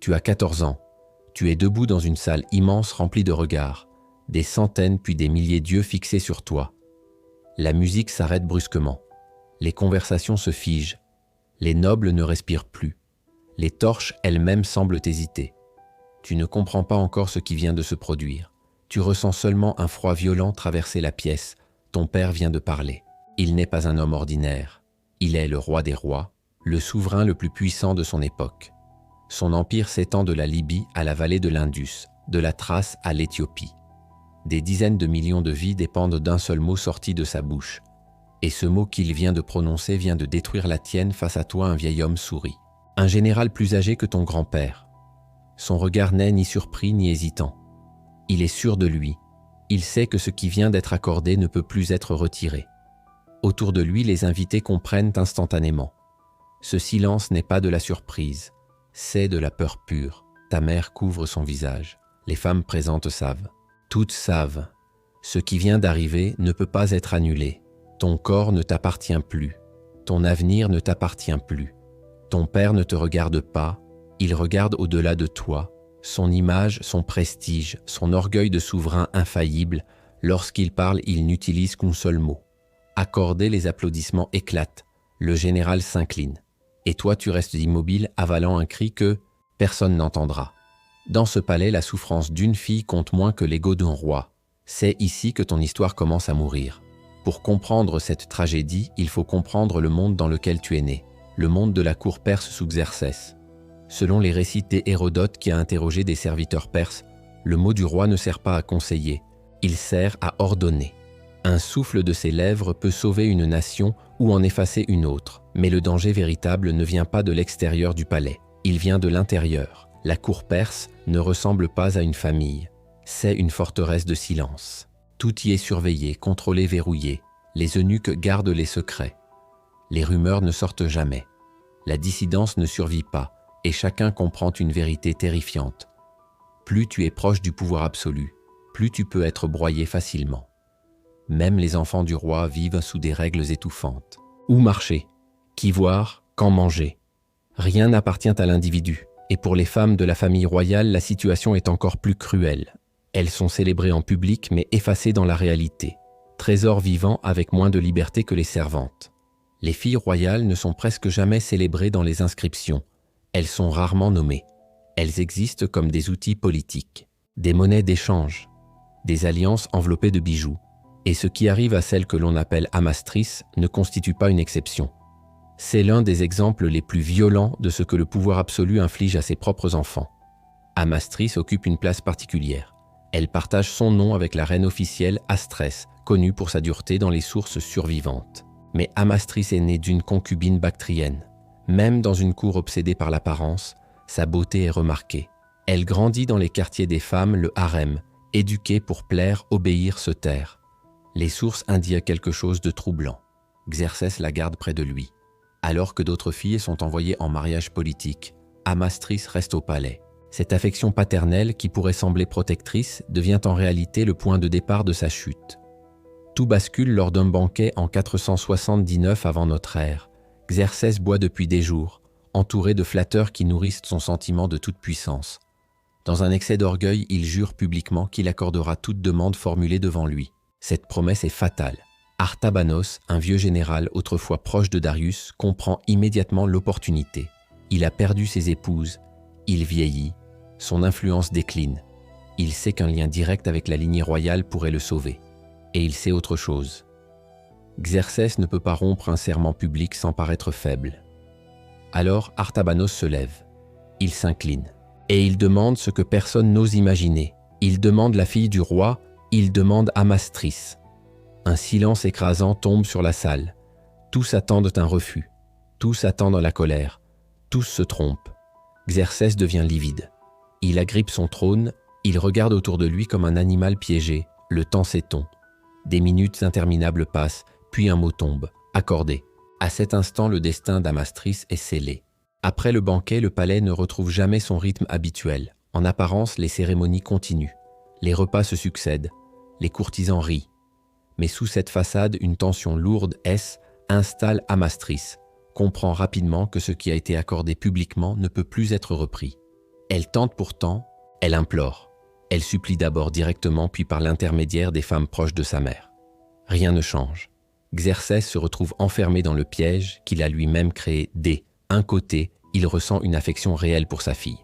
Tu as 14 ans. Tu es debout dans une salle immense remplie de regards, des centaines puis des milliers d'yeux fixés sur toi. La musique s'arrête brusquement. Les conversations se figent. Les nobles ne respirent plus. Les torches elles-mêmes semblent hésiter. Tu ne comprends pas encore ce qui vient de se produire. Tu ressens seulement un froid violent traverser la pièce. Ton père vient de parler. Il n'est pas un homme ordinaire. Il est le roi des rois, le souverain le plus puissant de son époque. Son empire s'étend de la Libye à la vallée de l'Indus, de la Thrace à l'Éthiopie. Des dizaines de millions de vies dépendent d'un seul mot sorti de sa bouche. Et ce mot qu'il vient de prononcer vient de détruire la tienne. Face à toi, un vieil homme sourit. Un général plus âgé que ton grand-père. Son regard n'est ni surpris ni hésitant. Il est sûr de lui. Il sait que ce qui vient d'être accordé ne peut plus être retiré. Autour de lui, les invités comprennent instantanément. Ce silence n'est pas de la surprise, c'est de la peur pure. Ta mère couvre son visage. Les femmes présentes savent. Toutes savent. Ce qui vient d'arriver ne peut pas être annulé. Ton corps ne t'appartient plus. Ton avenir ne t'appartient plus. Ton père ne te regarde pas. Il regarde au-delà de toi. Son image, son prestige, son orgueil de souverain infaillible. Lorsqu'il parle, il n'utilise qu'un seul mot. Accordé, les applaudissements éclatent. Le général s'incline. Et toi, tu restes immobile, avalant un cri que personne n'entendra. Dans ce palais, la souffrance d'une fille compte moins que l'ego d'un roi. C'est ici que ton histoire commence à mourir. Pour comprendre cette tragédie, il faut comprendre le monde dans lequel tu es né, le monde de la cour perse sous Xerxès. Selon les récits d'Hérodote qui a interrogé des serviteurs perses, le mot du roi ne sert pas à conseiller, il sert à ordonner. Un souffle de ses lèvres peut sauver une nation ou en effacer une autre, mais le danger véritable ne vient pas de l'extérieur du palais, il vient de l'intérieur. La cour perse ne ressemble pas à une famille, c'est une forteresse de silence. Tout y est surveillé, contrôlé, verrouillé. Les eunuques gardent les secrets. Les rumeurs ne sortent jamais. La dissidence ne survit pas, et chacun comprend une vérité terrifiante. Plus tu es proche du pouvoir absolu, plus tu peux être broyé facilement. Même les enfants du roi vivent sous des règles étouffantes. Où marcher? Qui voir? Quand manger? Rien n'appartient à l'individu. Et pour les femmes de la famille royale, la situation est encore plus cruelle. Elles sont célébrées en public mais effacées dans la réalité. Trésors vivants avec moins de liberté que les servantes. Les filles royales ne sont presque jamais célébrées dans les inscriptions. Elles sont rarement nommées. Elles existent comme des outils politiques, des monnaies d'échange, des alliances enveloppées de bijoux. Et ce qui arrive à celle que l'on appelle amastrice ne constitue pas une exception. C'est l'un des exemples les plus violents de ce que le pouvoir absolu inflige à ses propres enfants. Amastrice occupe une place particulière. Elle partage son nom avec la reine officielle Astrès, connue pour sa dureté dans les sources survivantes. Mais Amastrice est née d'une concubine bactrienne. Même dans une cour obsédée par l'apparence, sa beauté est remarquée. Elle grandit dans les quartiers des femmes, le harem, éduquée pour plaire, obéir, se taire. Les sources indiquent quelque chose de troublant. Xerxès la garde près de lui. Alors que d'autres filles sont envoyées en mariage politique, Amastrice reste au palais. Cette affection paternelle, qui pourrait sembler protectrice, devient en réalité le point de départ de sa chute. Tout bascule lors d'un banquet en 479 avant notre ère. Xerxès boit depuis des jours, entouré de flatteurs qui nourrissent son sentiment de toute puissance. Dans un excès d'orgueil, il jure publiquement qu'il accordera toute demande formulée devant lui. Cette promesse est fatale. Artabanos, un vieux général autrefois proche de Darius, comprend immédiatement l'opportunité. Il a perdu ses épouses, il vieillit, son influence décline. Il sait qu'un lien direct avec la lignée royale pourrait le sauver. Et il sait autre chose. Xerxès ne peut pas rompre un serment public sans paraître faible. Alors Artabanos se lève. Il s'incline. Et il demande ce que personne n'ose imaginer. Il demande la fille du roi, il demande Amastrice. Un silence écrasant tombe sur la salle. Tous attendent un refus. Tous attendent la colère. Tous se trompent. Xerxès devient livide. Il agrippe son trône, il regarde autour de lui comme un animal piégé. Le temps s'étend. Des minutes interminables passent, puis un mot tombe, accordé. À cet instant, le destin d'Amastrice est scellé. Après le banquet, le palais ne retrouve jamais son rythme habituel. En apparence, les cérémonies continuent. Les repas se succèdent. Les courtisans rient. Mais sous cette façade, une tension lourde installe Amastrice, comprend rapidement que ce qui a été accordé publiquement ne peut plus être repris. Elle tente pourtant, elle implore. Elle supplie d'abord directement puis par l'intermédiaire des femmes proches de sa mère. Rien ne change. Xerxès se retrouve enfermé dans le piège qu'il a lui-même créé. D'un côté, il ressent une affection réelle pour sa fille.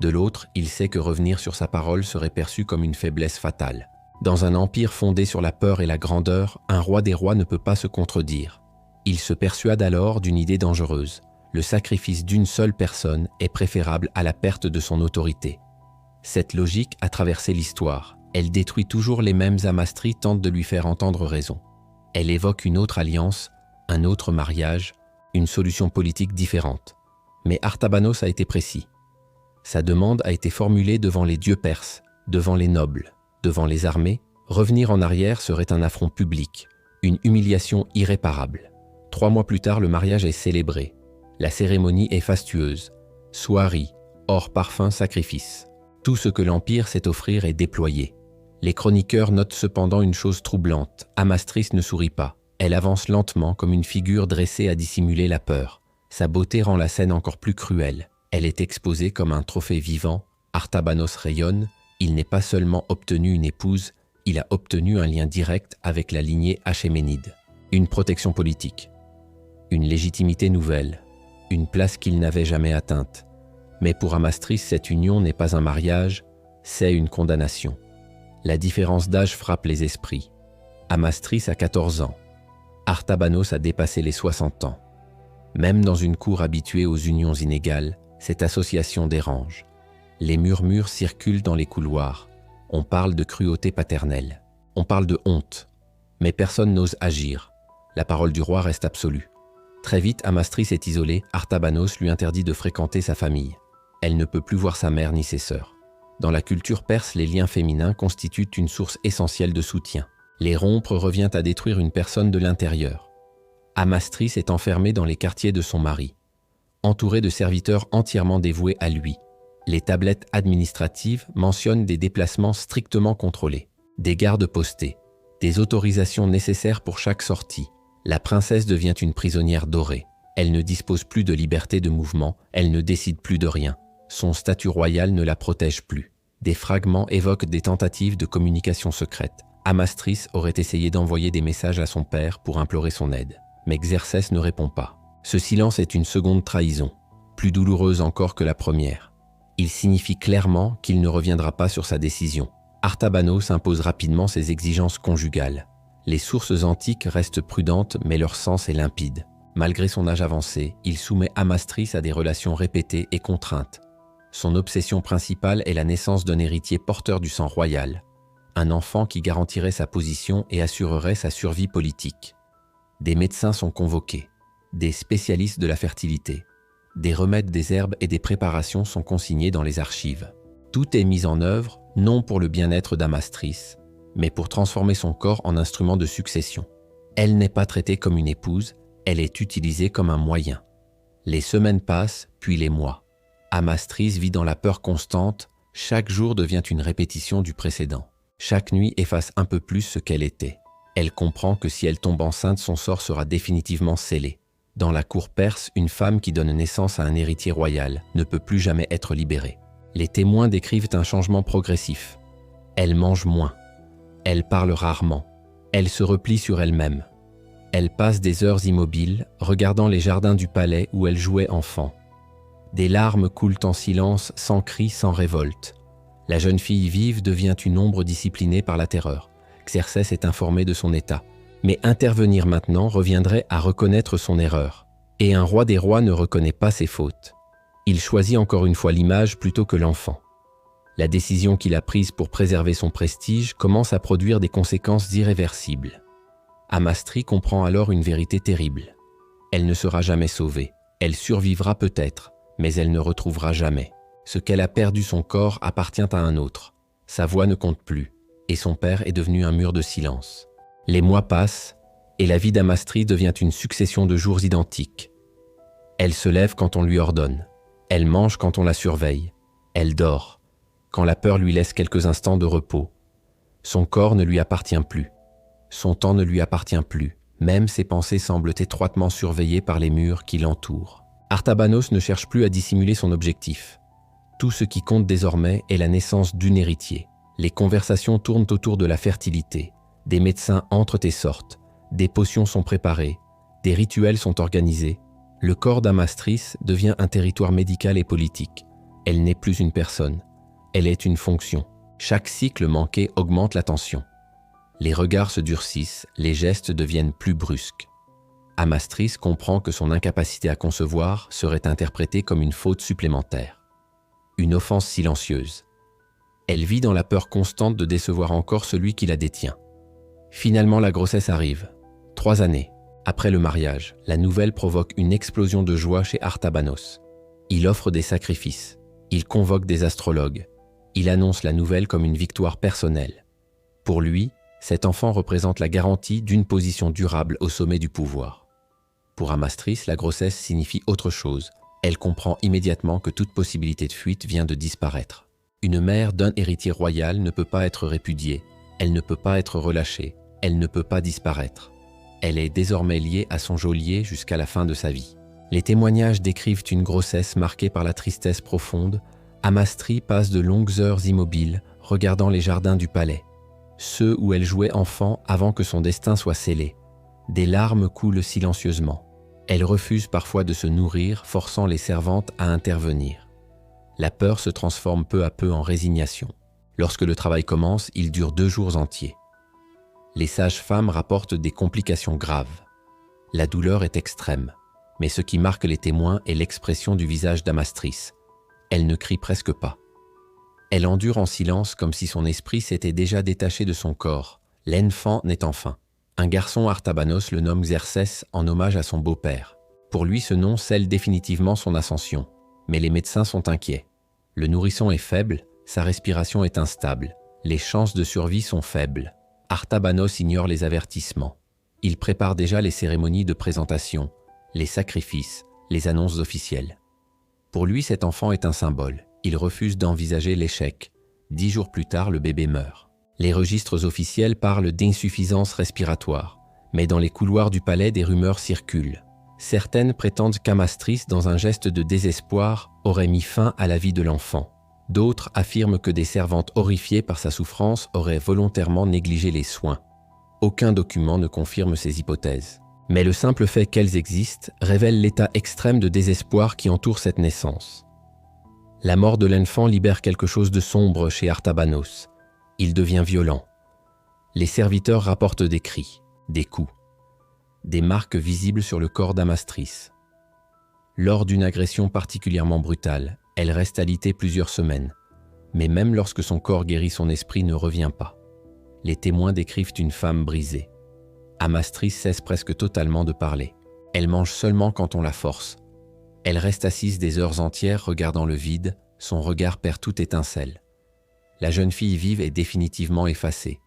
De l'autre, il sait que revenir sur sa parole serait perçu comme une faiblesse fatale. Dans un empire fondé sur la peur et la grandeur, un roi des rois ne peut pas se contredire. Il se persuade alors d'une idée dangereuse. Le sacrifice d'une seule personne est préférable à la perte de son autorité. Cette logique a traversé l'histoire. Elle détruit toujours les mêmes. Amastris tente de lui faire entendre raison. Elle évoque une autre alliance, un autre mariage, une solution politique différente. Mais Artabanos a été précis. Sa demande a été formulée devant les dieux perses, devant les nobles, devant les armées. Revenir en arrière serait un affront public, une humiliation irréparable. 3 mois plus tard, le mariage est célébré. La cérémonie est fastueuse. Soierie, or parfum, sacrifice. Tout ce que l'Empire sait offrir est déployé. Les chroniqueurs notent cependant une chose troublante. Amastris ne sourit pas. Elle avance lentement comme une figure dressée à dissimuler la peur. Sa beauté rend la scène encore plus cruelle. Elle est exposée comme un trophée vivant. Artabanos rayonne. Il n'est pas seulement obtenu une épouse, il a obtenu un lien direct avec la lignée achéménide. Une protection politique. Une légitimité nouvelle. Une place qu'il n'avait jamais atteinte. Mais pour Amastris, cette union n'est pas un mariage, c'est une condamnation. La différence d'âge frappe les esprits. Amastris a 14 ans. Artabanos a dépassé les 60 ans. Même dans une cour habituée aux unions inégales, cette association dérange. Les murmures circulent dans les couloirs. On parle de cruauté paternelle. On parle de honte. Mais personne n'ose agir. La parole du roi reste absolue. Très vite, Amastris est isolée. Artabanos lui interdit de fréquenter sa famille. Elle ne peut plus voir sa mère ni ses sœurs. Dans la culture perse, les liens féminins constituent une source essentielle de soutien. Les rompre revient à détruire une personne de l'intérieur. Amastris est enfermée dans les quartiers de son mari, entourée de serviteurs entièrement dévoués à lui. Les tablettes administratives mentionnent des déplacements strictement contrôlés, des gardes postés, des autorisations nécessaires pour chaque sortie. La princesse devient une prisonnière dorée. Elle ne dispose plus de liberté de mouvement, elle ne décide plus de rien. Son statut royal ne la protège plus. Des fragments évoquent des tentatives de communication secrète. Amastris aurait essayé d'envoyer des messages à son père pour implorer son aide. Mais Xerxès ne répond pas. Ce silence est une seconde trahison, plus douloureuse encore que la première. Il signifie clairement qu'il ne reviendra pas sur sa décision. Artabanos impose rapidement ses exigences conjugales. Les sources antiques restent prudentes, mais leur sens est limpide. Malgré son âge avancé, il soumet Amastris à des relations répétées et contraintes. Son obsession principale est la naissance d'un héritier porteur du sang royal, un enfant qui garantirait sa position et assurerait sa survie politique. Des médecins sont convoqués, des spécialistes de la fertilité, des remèdes des herbes et des préparations sont consignés dans les archives. Tout est mis en œuvre, non pour le bien-être d'Amastris, mais pour transformer son corps en instrument de succession. Elle n'est pas traitée comme une épouse, elle est utilisée comme un moyen. Les semaines passent, puis les mois. Amastris vit dans la peur constante, chaque jour devient une répétition du précédent. Chaque nuit efface un peu plus ce qu'elle était. Elle comprend que si elle tombe enceinte, son sort sera définitivement scellé. Dans la cour perse, une femme qui donne naissance à un héritier royal ne peut plus jamais être libérée. Les témoins décrivent un changement progressif. Elle mange moins. Elle parle rarement. Elle se replie sur elle-même. Elle passe des heures immobiles, regardant les jardins du palais où elle jouait enfant. Des larmes coulent en silence, sans cri, sans révolte. La jeune fille vive devient une ombre disciplinée par la terreur. Xerxès est informé de son état. Mais intervenir maintenant reviendrait à reconnaître son erreur. Et un roi des rois ne reconnaît pas ses fautes. Il choisit encore une fois l'image plutôt que l'enfant. La décision qu'il a prise pour préserver son prestige commence à produire des conséquences irréversibles. Amastris comprend alors une vérité terrible. Elle ne sera jamais sauvée. Elle survivra peut-être, mais elle ne retrouvera jamais. Ce qu'elle a perdu, son corps, appartient à un autre. Sa voix ne compte plus, et son père est devenu un mur de silence. Les mois passent, et la vie d'Amastris devient une succession de jours identiques. Elle se lève quand on lui ordonne. Elle mange quand on la surveille. Elle dort, quand la peur lui laisse quelques instants de repos. Son corps ne lui appartient plus. Son temps ne lui appartient plus. Même ses pensées semblent étroitement surveillées par les murs qui l'entourent. Artabanos ne cherche plus à dissimuler son objectif. Tout ce qui compte désormais est la naissance d'une héritier. Les conversations tournent autour de la fertilité. Des médecins entrent et sortent. Des potions sont préparées. Des rituels sont organisés. Le corps d'Amastris devient un territoire médical et politique. Elle n'est plus une personne. Elle est une fonction. Chaque cycle manqué augmente la tension. Les regards se durcissent, les gestes deviennent plus brusques. Amastris comprend que son incapacité à concevoir serait interprétée comme une faute supplémentaire. Une offense silencieuse. Elle vit dans la peur constante de décevoir encore celui qui la détient. Finalement, la grossesse arrive. 3 années. Après le mariage, la nouvelle provoque une explosion de joie chez Artabanos. Il offre des sacrifices. Il convoque des astrologues. Il annonce la nouvelle comme une victoire personnelle. Pour lui, cet enfant représente la garantie d'une position durable au sommet du pouvoir. Pour Amastris, la grossesse signifie autre chose. Elle comprend immédiatement que toute possibilité de fuite vient de disparaître. Une mère d'un héritier royal ne peut pas être répudiée. Elle ne peut pas être relâchée. Elle ne peut pas disparaître. Elle est désormais liée à son geôlier jusqu'à la fin de sa vie. Les témoignages décrivent une grossesse marquée par la tristesse profonde. Amastris passe de longues heures immobiles, regardant les jardins du palais, ceux où elle jouait enfant avant que son destin soit scellé. Des larmes coulent silencieusement. Elle refuse parfois de se nourrir, forçant les servantes à intervenir. La peur se transforme peu à peu en résignation. Lorsque le travail commence, il dure 2 jours entiers. Les sages-femmes rapportent des complications graves. La douleur est extrême, mais ce qui marque les témoins est l'expression du visage d'Amastris. Elle ne crie presque pas. Elle endure en silence comme si son esprit s'était déjà détaché de son corps. L'enfant naît enfin. Un garçon, Artabanos le nomme Xerxès en hommage à son beau-père. Pour lui, ce nom scelle définitivement son ascension. Mais les médecins sont inquiets. Le nourrisson est faible, sa respiration est instable. Les chances de survie sont faibles. Artabanos ignore les avertissements. Il prépare déjà les cérémonies de présentation, les sacrifices, les annonces officielles. Pour lui, cet enfant est un symbole. Il refuse d'envisager l'échec. 10 jours plus tard, le bébé meurt. Les registres officiels parlent d'insuffisance respiratoire, mais dans les couloirs du palais, des rumeurs circulent. Certaines prétendent qu'Amastris, dans un geste de désespoir, aurait mis fin à la vie de l'enfant. D'autres affirment que des servantes horrifiées par sa souffrance auraient volontairement négligé les soins. Aucun document ne confirme ces hypothèses. Mais le simple fait qu'elles existent révèle l'état extrême de désespoir qui entoure cette naissance. La mort de l'enfant libère quelque chose de sombre chez Artabanos. Il devient violent. Les serviteurs rapportent des cris, des coups, des marques visibles sur le corps d'Amastris. Lors d'une agression particulièrement brutale, elle reste alitée plusieurs semaines. Mais même lorsque son corps guérit, son esprit ne revient pas. Les témoins décrivent une femme brisée. Amastris cesse presque totalement de parler. Elle mange seulement quand on la force. Elle reste assise des heures entières regardant le vide, son regard perd toute étincelle. La jeune fille vive est définitivement effacée.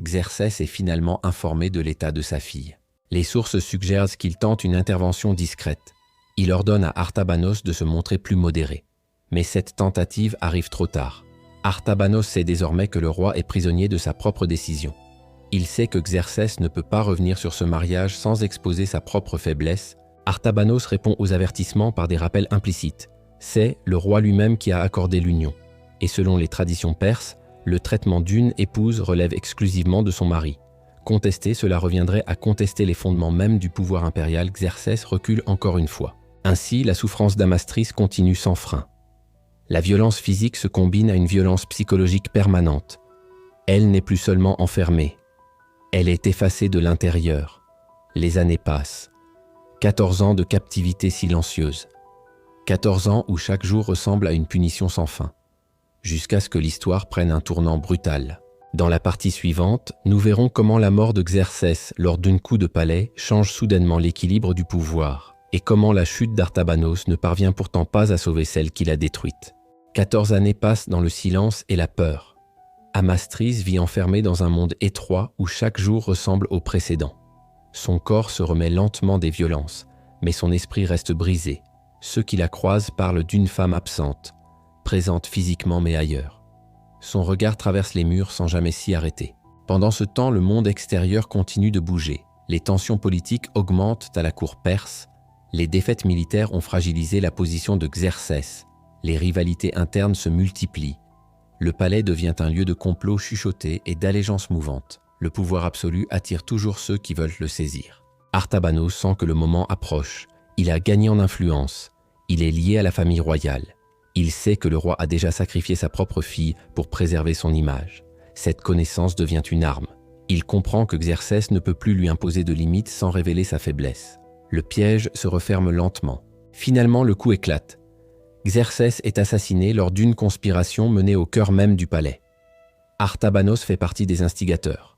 Xerxès est finalement informé de l'état de sa fille. Les sources suggèrent qu'il tente une intervention discrète. Il ordonne à Artabanos de se montrer plus modéré. Mais cette tentative arrive trop tard. Artabanos sait désormais que le roi est prisonnier de sa propre décision. Il sait que Xerxès ne peut pas revenir sur ce mariage sans exposer sa propre faiblesse. Artabanos répond aux avertissements par des rappels implicites. C'est le roi lui-même qui a accordé l'union. Et selon les traditions perses, le traitement d'une épouse relève exclusivement de son mari. Contester cela reviendrait à contester les fondements même du pouvoir impérial. Xerxès recule encore une fois. Ainsi, la souffrance d'Amastris continue sans frein. La violence physique se combine à une violence psychologique permanente. Elle n'est plus seulement enfermée. Elle est effacée de l'intérieur. Les années passent. 14 ans de captivité silencieuse. 14 ans où chaque jour ressemble à une punition sans fin. Jusqu'à ce que l'histoire prenne un tournant brutal. Dans la partie suivante, nous verrons comment la mort de Xerxès lors d'un coup de palais change soudainement l'équilibre du pouvoir et comment la chute d'Artabanos ne parvient pourtant pas à sauver celle qui l'a détruite. 14 années passent dans le silence et la peur. Amastris vit enfermée dans un monde étroit où chaque jour ressemble au précédent. Son corps se remet lentement des violences, mais son esprit reste brisé. Ceux qui la croisent parlent d'une femme absente, présente physiquement mais ailleurs. Son regard traverse les murs sans jamais s'y arrêter. Pendant ce temps, le monde extérieur continue de bouger. Les tensions politiques augmentent à la cour perse. Les défaites militaires ont fragilisé la position de Xerxès. Les rivalités internes se multiplient. Le palais devient un lieu de complot chuchoté et d'allégeance mouvante. Le pouvoir absolu attire toujours ceux qui veulent le saisir. Artabanos sent que le moment approche. Il a gagné en influence. Il est lié à la famille royale. Il sait que le roi a déjà sacrifié sa propre fille pour préserver son image. Cette connaissance devient une arme. Il comprend que Xerxès ne peut plus lui imposer de limites sans révéler sa faiblesse. Le piège se referme lentement. Finalement, le coup éclate. Xerxès est assassiné lors d'une conspiration menée au cœur même du palais. Artabanos fait partie des instigateurs.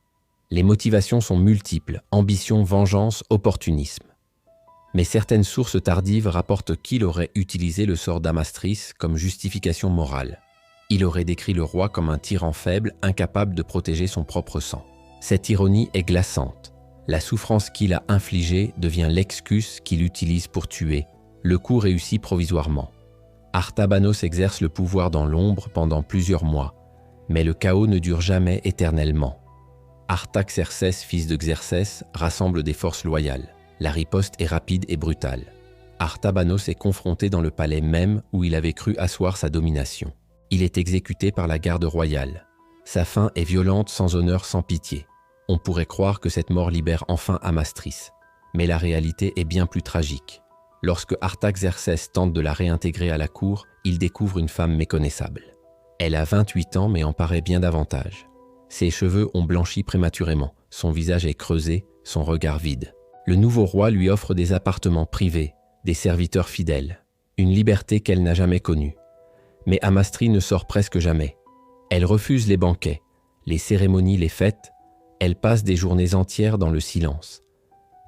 Les motivations sont multiples, ambition, vengeance, opportunisme. Mais certaines sources tardives rapportent qu'il aurait utilisé le sort d'Amastris comme justification morale. Il aurait décrit le roi comme un tyran faible, incapable de protéger son propre sang. Cette ironie est glaçante. La souffrance qu'il a infligée devient l'excuse qu'il utilise pour tuer. Le coup réussit provisoirement. Artabanos exerce le pouvoir dans l'ombre pendant plusieurs mois, mais le chaos ne dure jamais éternellement. Artaxerxès, fils de Xerxès, rassemble des forces loyales. La riposte est rapide et brutale. Artabanos est confronté dans le palais même où il avait cru asseoir sa domination. Il est exécuté par la garde royale. Sa fin est violente, sans honneur, sans pitié. On pourrait croire que cette mort libère enfin Amastris. Mais la réalité est bien plus tragique. Lorsque Artaxerxès tente de la réintégrer à la cour, il découvre une femme méconnaissable. Elle a 28 ans mais en paraît bien davantage. Ses cheveux ont blanchi prématurément, son visage est creusé, son regard vide. Le nouveau roi lui offre des appartements privés, des serviteurs fidèles, une liberté qu'elle n'a jamais connue. Mais Amastris ne sort presque jamais. Elle refuse les banquets, les cérémonies, les fêtes. Elle passe des journées entières dans le silence,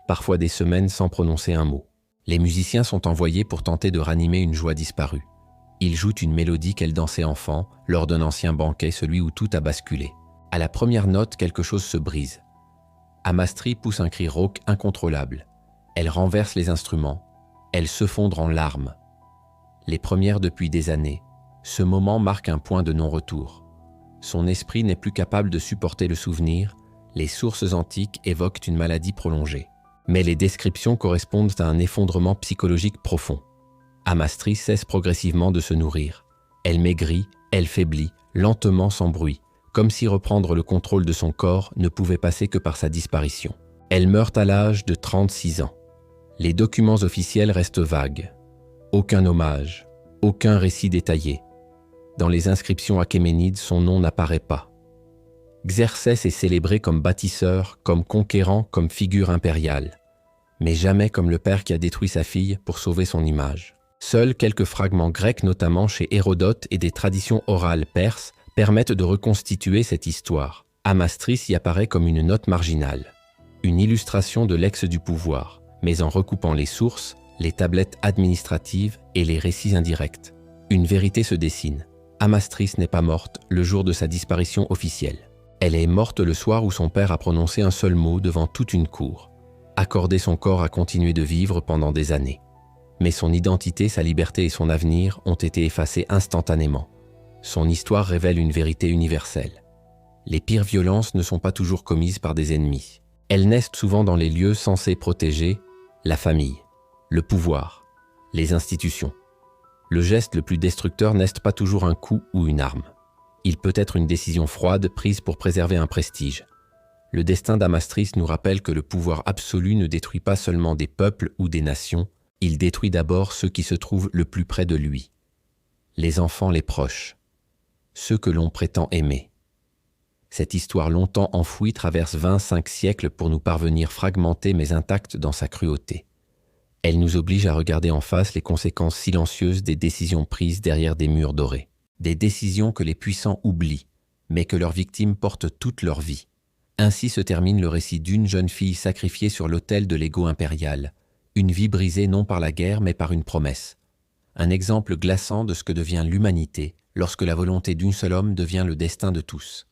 parfois des semaines sans prononcer un mot. Les musiciens sont envoyés pour tenter de ranimer une joie disparue. Ils jouent une mélodie qu'elle dansait enfant, lors d'un ancien banquet, celui où tout a basculé. À la première note, quelque chose se brise. Amastris pousse un cri rauque incontrôlable. Elle renverse les instruments. Elle se fondre en larmes. Les premières depuis des années. Ce moment marque un point de non-retour. Son esprit n'est plus capable de supporter le souvenir. Les sources antiques évoquent une maladie prolongée. Mais les descriptions correspondent à un effondrement psychologique profond. Amastris cesse progressivement de se nourrir. Elle maigrit, elle faiblit, lentement sans bruit, comme si reprendre le contrôle de son corps ne pouvait passer que par sa disparition. Elle meurt à l'âge de 36 ans. Les documents officiels restent vagues. Aucun hommage, aucun récit détaillé. Dans les inscriptions achéménides, son nom n'apparaît pas. Xerxès est célébré comme bâtisseur, comme conquérant, comme figure impériale, mais jamais comme le père qui a détruit sa fille pour sauver son image. Seuls quelques fragments grecs, notamment chez Hérodote, et des traditions orales perses, permettent de reconstituer cette histoire. Amastris y apparaît comme une note marginale, une illustration de l'ex du pouvoir, mais en recoupant les sources, les tablettes administratives et les récits indirects. Une vérité se dessine. Amastris n'est pas morte le jour de sa disparition officielle. Elle est morte le soir où son père a prononcé un seul mot devant toute une cour, accordé son corps à continuer de vivre pendant des années. Mais son identité, sa liberté et son avenir ont été effacés instantanément. Son histoire révèle une vérité universelle. Les pires violences ne sont pas toujours commises par des ennemis. Elles naissent souvent dans les lieux censés protéger la famille, le pouvoir, les institutions. Le geste le plus destructeur n'est pas toujours un coup ou une arme. Il peut être une décision froide prise pour préserver un prestige. Le destin d'Amastris nous rappelle que le pouvoir absolu ne détruit pas seulement des peuples ou des nations, il détruit d'abord ceux qui se trouvent le plus près de lui. Les enfants, les proches, ceux que l'on prétend aimer. Cette histoire longtemps enfouie traverse 25 siècles pour nous parvenir fragmentée mais intacte dans sa cruauté. Elle nous oblige à regarder en face les conséquences silencieuses des décisions prises derrière des murs dorés. Des décisions que les puissants oublient, mais que leurs victimes portent toute leur vie. Ainsi se termine le récit d'une jeune fille sacrifiée sur l'autel de l'ego impérial, une vie brisée non par la guerre mais par une promesse. Un exemple glaçant de ce que devient l'humanité lorsque la volonté d'un seul homme devient le destin de tous.